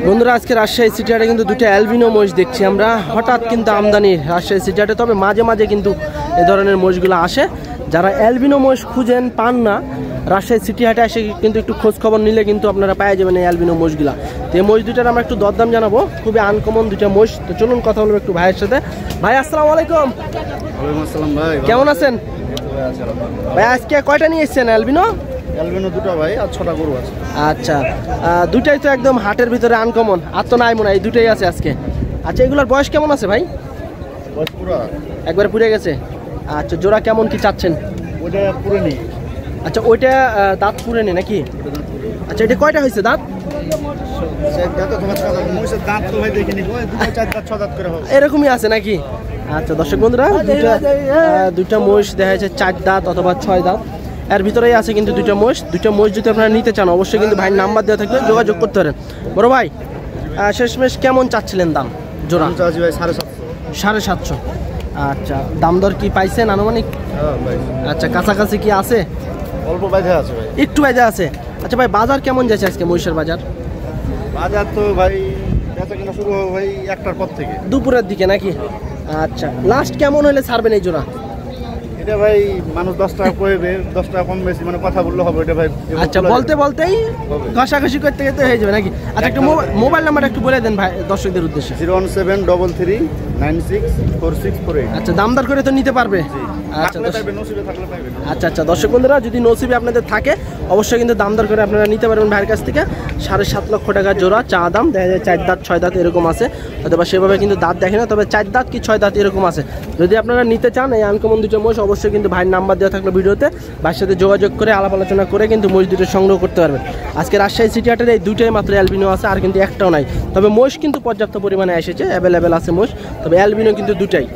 বন্ধুরা আজকে রাজশাহী সিটি হাটে কিন্তু দুটো অ্যালবিনো মহিষ দেখছি আমরা। হঠাৎ কিন্তু আমদানি রাজশাহী সিটি হাটে, তবে মাঝে মাঝে কিন্তু এ ধরনের মহিষগুলো আসে। যারা অ্যালবিনো মহিষ খুঁজেন পান না, রাজশাহী সিটি হাটে এসে কিন্তু একটু খোঁজ খবর নিলে কিন্তু আপনারা পেয়ে যাবেন এই অ্যালবিনো মহিষগুলা। তো এই মহিষ দুটার আমরা একটু দরদাম জানাবো, খুবই আনকমন দুটা মহিষ। তো চলুন কথা বলবো একটু ভাইয়ের সাথে। ভাই আসসালামু আলাইকুম। ওয়ালাইকুম আসসালাম ভাই, কেমন আছেন ভাই? আজকে কয়টা নিয়ে এসেছেন অ্যালবিনো? অ্যালবিনো দুটো ভাই, আর 6টা গরু আছে। আচ্ছা, দুটাই তো একদম হাটের ভিতরে আনকমন, আর তো নাই মনে হয়, এই দুটাই আছে আজকে। আচ্ছা, এগুলোর বয়স কেমন আছে ভাই? বয়স পুরো একবার পুড়ে গেছে। আচ্ছা, জোড়া কেমন কি চাচ্ছেন? ওটা পুরো নেই। আচ্ছা, ওইটা দাঁত পুড়ে নেই নাকি? আচ্ছা, এটা কয়টা হয়েছে দাঁত? এরকমই আছে নাকি? আচ্ছা দর্শক বন্ধুরা, দুইটা মহিষ দেখা যাচ্ছে 4 দাঁত অথবা 6 দাঁত, এর ভিতরেই আছে কিন্তু দুইটা মহিষ। যদি আপনারা নিতে চান অবশ্যই কিন্তু ভাইয়ের নাম্বার দেওয়া থাকলে যোগাযোগ করতে পারেন। বড় ভাই, শেষমেশ কেমন চাচ্ছিলেন দাম জোড়া? 750। আচ্ছা, দাম দর কি পাইছেন আনুমানিক? আচ্ছা, কাছাকাছি কি আছে? অল্প বাইরে আছে ভাই, একটু বাইরে আছে। আচ্ছা ভাই, বাজার কেমন যাচ্ছে আজকে মহিষের বাজার? বাজার তো ভাই বেচা কিনা শুরু হবে ভাই 1টার পর থেকে, দুপুরের দিকে নাকি? আচ্ছা, লাস্ট কেমন হলে ছাড়বেন এই জোড়া? এটা ভাই মানুষ 10 টাকা কইবে, 10 টাকা কম বেশি মানে কথা বললে হবে এটা ভাই। আচ্ছা, বলতেই ঘষাঘষি করতে হয়ে যাবে নাকি? আচ্ছা, একটু মোবাইল নাম্বারটা একটু বলে দেন ভাই দর্শকদের উদ্দেশ্যে। 01733964648। আচ্ছা, দাম দর করে তো নিতে পারবে? আচ্ছা, দর্শক বন্ধুরা, যদি নসিবে আপনাদের থাকে অবশ্যই কিন্তু দাম দর করে আপনারা নিতে পারবেন ভাইয়ের কাছ থেকে। 7.5 লক্ষ টাকা জোড়া চা দাম। দেখা যায় 4 দাঁত 6 দাঁত এরকম আছে, অথবা সেভাবে কিন্তু দাঁত দেখে না, তবে 4 দাঁত কি 6 দাঁত এরকম আছে। যদি আপনারা নিতে চান এই আনকমন দুটো মহিষ, অবশ্যই কিন্তু ভাইয়ের নাম্বার দেওয়া থাকলো ভিডিওতে, ভাইয়ের সাথে যোগাযোগ করে আলাপ আলোচনা করে কিন্তু মহিষ দুটো সংগ্রহ করতে পারবেন। আজকে রাজশাহী সিটি হাটের এই দুইটাই মাত্র অ্যালবিনো আছে, আর কিন্তু একটাও নাই। তবে মহিষ কিন্তু পর্যাপ্ত পরিমাণে এসেছে, অ্যাভেলেবেল আছে মহিষ, তবে অ্যালবিনো কিন্তু দুটাই।